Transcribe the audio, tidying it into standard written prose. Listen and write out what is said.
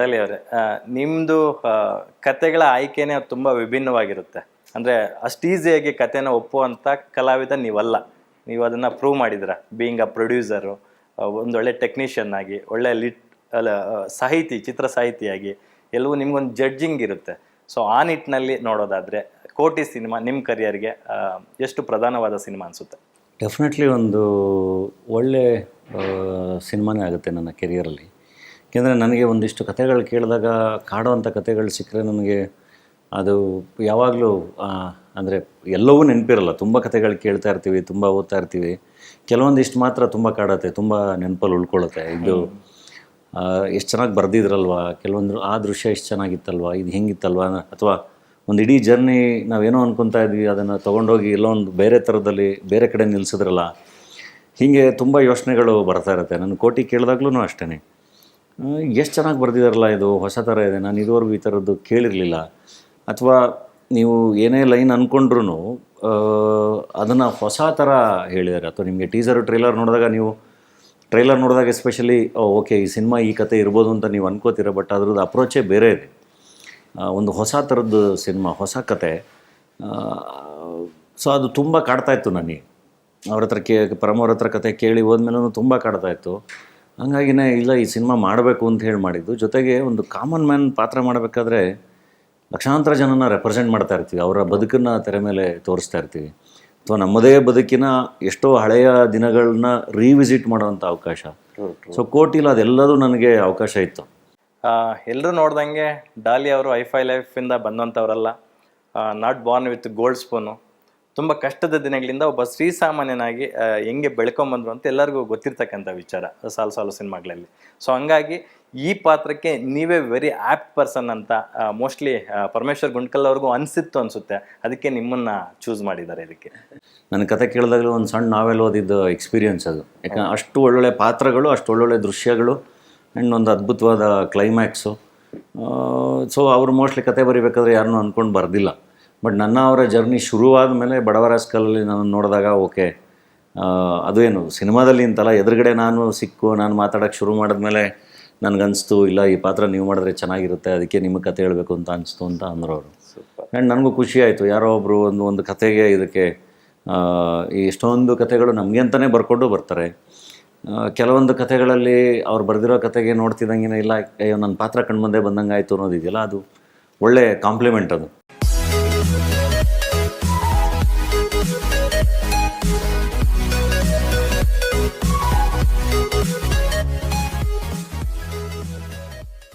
ಡಾಲಿ ಅವರೇ, ನಿಮ್ಮದು ಕತೆಗಳ ಆಯ್ಕೆನೇ ತುಂಬ ವಿಭಿನ್ನವಾಗಿರುತ್ತೆ. ಅಂದರೆ ಅಷ್ಟು ಈಸಿಯಾಗಿ ಕತೆನ ಒಪ್ಪುವಂಥ ಕಲಾವಿದ ನೀವಲ್ಲ. ನೀವು ಅದನ್ನು ಪ್ರೂವ್ ಮಾಡಿದ್ದೀರ. ಬೀಯಿಂಗ್ ಅ ಪ್ರೊಡ್ಯೂಸರು, ಒಂದೊಳ್ಳೆ ಟೆಕ್ನಿಷಿಯನ್ ಆಗಿ, ಒಳ್ಳೆ ಅಲ್ಲ ಸಾಹಿತಿ, ಚಿತ್ರ ಸಾಹಿತಿಯಾಗಿ ಎಲ್ಲವೂ ನಿಮ್ಗೊಂದು ಜಡ್ಜಿಂಗ್ ಇರುತ್ತೆ. ಸೊ ಆ ನಿಟ್ಟಿನಲ್ಲಿ ನೋಡೋದಾದರೆ ಕೋಟಿ ಸಿನಿಮಾ ನಿಮ್ಮ ಕರಿಯರ್ಗೆ ಎಷ್ಟು ಪ್ರಧಾನವಾದ ಸಿನಿಮಾ ಅನಿಸುತ್ತೆ? ಡೆಫಿನೆಟ್ಲಿ ಒಂದು ಒಳ್ಳೆ ಸಿನಿಮಾನೇ ಆಗುತ್ತೆ ನನ್ನ ಕೆರಿಯರಲ್ಲಿ. ಏಕೆಂದರೆ ನನಗೆ ಒಂದಿಷ್ಟು ಕಥೆಗಳು ಕೇಳಿದಾಗ ಕಾಡುವಂಥ ಕಥೆಗಳು ಸಿಕ್ಕರೆ ನನಗೆ ಅದು ಯಾವಾಗಲೂ ಅಂದರೆ ಎಲ್ಲವೂ ನೆನಪಿರಲ್ಲ. ತುಂಬ ಕಥೆಗಳು ಕೇಳ್ತಾ ಇರ್ತೀವಿ, ತುಂಬ ಓದ್ತಾ ಇರ್ತೀವಿ. ಕೆಲವೊಂದಿಷ್ಟು ಮಾತ್ರ ತುಂಬ ಕಾಡುತ್ತೆ, ತುಂಬ ನೆನಪಲ್ಲಿ ಉಳ್ಕೊಳ್ಳುತ್ತೆ. ಇದು ಎಷ್ಟು ಚೆನ್ನಾಗಿ ಬರೆದಿದ್ರಲ್ವ, ಕೆಲವೊಂದು ಆ ದೃಶ್ಯ ಎಷ್ಟು ಚೆನ್ನಾಗಿತ್ತಲ್ವ, ಇದು ಹೆಂಗಿತ್ತಲ್ವ, ಅಥವಾ ಒಂದು ಇಡೀ ಜರ್ನಿ ನಾವೇನೋ ಅಂದ್ಕೊತಾ ಇದ್ವಿ, ಅದನ್ನು ತೊಗೊಂಡೋಗಿ ಎಲ್ಲೋ ಒಂದು ಬೇರೆ ಥರದಲ್ಲಿ ಬೇರೆ ಕಡೆ ನಿಲ್ಲಿಸಿದ್ರಲ್ಲ, ಹೀಗೆ ತುಂಬ ಯೋಚನೆಗಳು ಬರ್ತಾ ಇರುತ್ತೆ. ನನ್ನ ಕೋಟಿ ಕೇಳಿದಾಗ್ಲೂ ಅಷ್ಟೇ, ಎಷ್ಟು ಚೆನ್ನಾಗಿ ಬರೆದಿದ್ದಾರಲ್ಲ, ಇದು ಹೊಸ ಥರ ಇದೆ, ನಾನು ಇದುವರೆಗೂ ಈ ಥರದ್ದು ಕೇಳಿರಲಿಲ್ಲ. ಅಥವಾ ನೀವು ಏನೇ ಲೈನ್ ಅಂದ್ಕೊಂಡ್ರೂ ಅದನ್ನು ಹೊಸ ಥರ ಹೇಳಿದ್ದಾರೆ. ಅಥವಾ ನಿಮಗೆ ಟೀಸರು ಟ್ರೈಲರ್ ನೋಡಿದಾಗ, ನೀವು ಟ್ರೈಲರ್ ನೋಡಿದಾಗ ಎಸ್ಪೆಷಲಿ ಓಕೆ ಈ ಸಿನಿಮಾ ಈ ಕತೆ ಇರ್ಬೋದು ಅಂತ ನೀವು ಅನ್ಕೋತೀರ. ಬಟ್ ಅದ್ರದ್ದು ಅಪ್ರೋಚೇ ಬೇರೆ ಇದೆ. ಒಂದು ಹೊಸ ಥರದ್ದು ಸಿನಿಮಾ, ಹೊಸ ಕತೆ. ಸೊ ಅದು ತುಂಬ ಕಾಡ್ತಾಯಿತ್ತು ನನಗೆ. ಅವ್ರ ಹತ್ರ ಪರಮವ್ರ ಹತ್ರ ಕತೆ ಕೇಳಿ ಹೋದ್ಮೇಲೂ ತುಂಬ ಕಾಡ್ತಾಯಿತ್ತು. ಹಂಗಾಗಿನೇ ಇಲ್ಲ ಈ ಸಿನಿಮಾ ಮಾಡಬೇಕು ಅಂತ ಹೇಳಿ ಮಾಡಿದ್ದು. ಜೊತೆಗೆ ಒಂದು ಕಾಮನ್ ಮ್ಯಾನ್ ಪಾತ್ರ ಮಾಡಬೇಕಾದ್ರೆ ಲಕ್ಷಾಂತರ ಜನನ ರೆಪ್ರೆಸೆಂಟ್ ಮಾಡ್ತಾ ಇರ್ತೀವಿ, ಅವರ ಬದುಕನ್ನು ತೆರೆ ಮೇಲೆ ತೋರಿಸ್ತಾ ಇರ್ತೀವಿ. ಅಥವಾ ನಮ್ಮದೇ ಬದುಕಿನ ಎಷ್ಟೋ ಹಳೆಯ ದಿನಗಳನ್ನ ರೀವಿಸಿಟ್ ಮಾಡೋವಂಥ ಅವಕಾಶ. ಸೊ ಕೋಟಿಲಿ ಅದೆಲ್ಲದೂ ನನಗೆ ಅವಕಾಶ ಇತ್ತು. ಎಲ್ಲರೂ ನೋಡ್ದಂಗೆ ಡಾಲಿ ಅವರು ಐಫೈ ಲೈಫಿಂದ ಬಂದಂಥವರಲ್ಲ. Not born with gold spoon. ತುಂಬ ಕಷ್ಟದ ದಿನಗಳಿಂದ ಒಬ್ಬ ಶ್ರೀಸಾಮಾನ್ಯನಾಗಿ ಹೆಂಗೆ ಬೆಳ್ಕೊಂಬಂದ್ರು ಅಂತ ಎಲ್ಲರಿಗೂ ಗೊತ್ತಿರ್ತಕ್ಕಂಥ ವಿಚಾರ ಸಾಲು ಸಿನಿಮಾಗಳಲ್ಲಿ. ಸೊ ಹಂಗಾಗಿ ಈ ಪಾತ್ರಕ್ಕೆ ನೀವೇ ವೆರಿ ಆ್ಯಪ್ಟ್ ಪರ್ಸನ್ ಅಂತ ಮೋಸ್ಟ್ಲಿ ಪರಮೇಶ್ವರ್ ಗುಂಡ್ಕಲ್ ಅವ್ರಿಗೂ ಅನಿಸುತ್ತೆ. ಅದಕ್ಕೆ ನಿಮ್ಮನ್ನು ಚೂಸ್ ಮಾಡಿದ್ದಾರೆ. ಇದಕ್ಕೆ ನನ್ನ ಕತೆ ಕೇಳಿದಾಗಲೂ ಒಂದು ಸಣ್ಣ ನಾವೆಲ್ ಓದಿದ್ದು ಎಕ್ಸ್ಪೀರಿಯನ್ಸ್ ಅದು. ಯಾಕಂದ್ರೆ ಅಷ್ಟು ಒಳ್ಳೊಳ್ಳೆ ಪಾತ್ರಗಳು, ಅಷ್ಟು ಒಳ್ಳೊಳ್ಳೆ ದೃಶ್ಯಗಳು, ಆ್ಯಂಡ್ ಒಂದು ಅದ್ಭುತವಾದ ಕ್ಲೈಮ್ಯಾಕ್ಸು. ಸೊ ಅವರು ಮೋಸ್ಟ್ಲಿ ಕತೆ ಬರೀಬೇಕಾದ್ರೆ ಯಾರನ್ನೂ ಅಂದ್ಕೊಂಡು ಬರೆದಿಲ್ಲ. ಬಟ್ ಅವರ ಜರ್ನಿ ಶುರುವಾದ ಮೇಲೆ ಬಡವರ ಸ್ಕಲಲ್ಲಿ ನಾನು ನೋಡಿದಾಗ ಓಕೆ, ಅದು ಏನು ಸಿನಿಮಾದಲ್ಲಿ ಅಂತಲ್ಲ, ಎದುರುಗಡೆ ನಾನು ಮಾತಾಡೋಕ್ಕೆ ಶುರು ಮಾಡಿದ್ಮೇಲೆ ನನಗನ್ನಿಸ್ತು ಇಲ್ಲ ಈ ಪಾತ್ರ ನೀವು ಮಾಡಿದ್ರೆ ಚೆನ್ನಾಗಿರುತ್ತೆ, ಅದಕ್ಕೆ ನಿಮ್ಮ ಕತೆ ಹೇಳಬೇಕು ಅಂತ ಅನಿಸ್ತು ಅಂತ ಅಂದರು ಅವರು. ಆ್ಯಂಡ್ ನನಗೂ ಖುಷಿ ಆಯಿತು. ಯಾರೋ ಒಬ್ಬರು ಒಂದು ಕತೆಗೆ ಇದಕ್ಕೆ ಎಷ್ಟೊಂದು ಕತೆಗಳು ನಮಗೆ ಅಂತಲೇ ಬರ್ಕೊಂಡು ಬರ್ತಾರೆ. ಕೆಲವೊಂದು ಕತೆಗಳಲ್ಲಿ ಅವ್ರು ಬರೆದಿರೋ ಕತೆಗೆ ನೋಡ್ತಿದ್ದಂಗೆ ಇಲ್ಲ ಅಯ್ಯೋ ನನ್ನ ಪಾತ್ರ ಕಣ್ಮುಂದೆ ಬಂದಂಗೆ ಆಯಿತು ಅನ್ನೋದಿದೆಯಲ್ಲ, ಅದು ಒಳ್ಳೆ ಕಾಂಪ್ಲಿಮೆಂಟ್ ಅದು.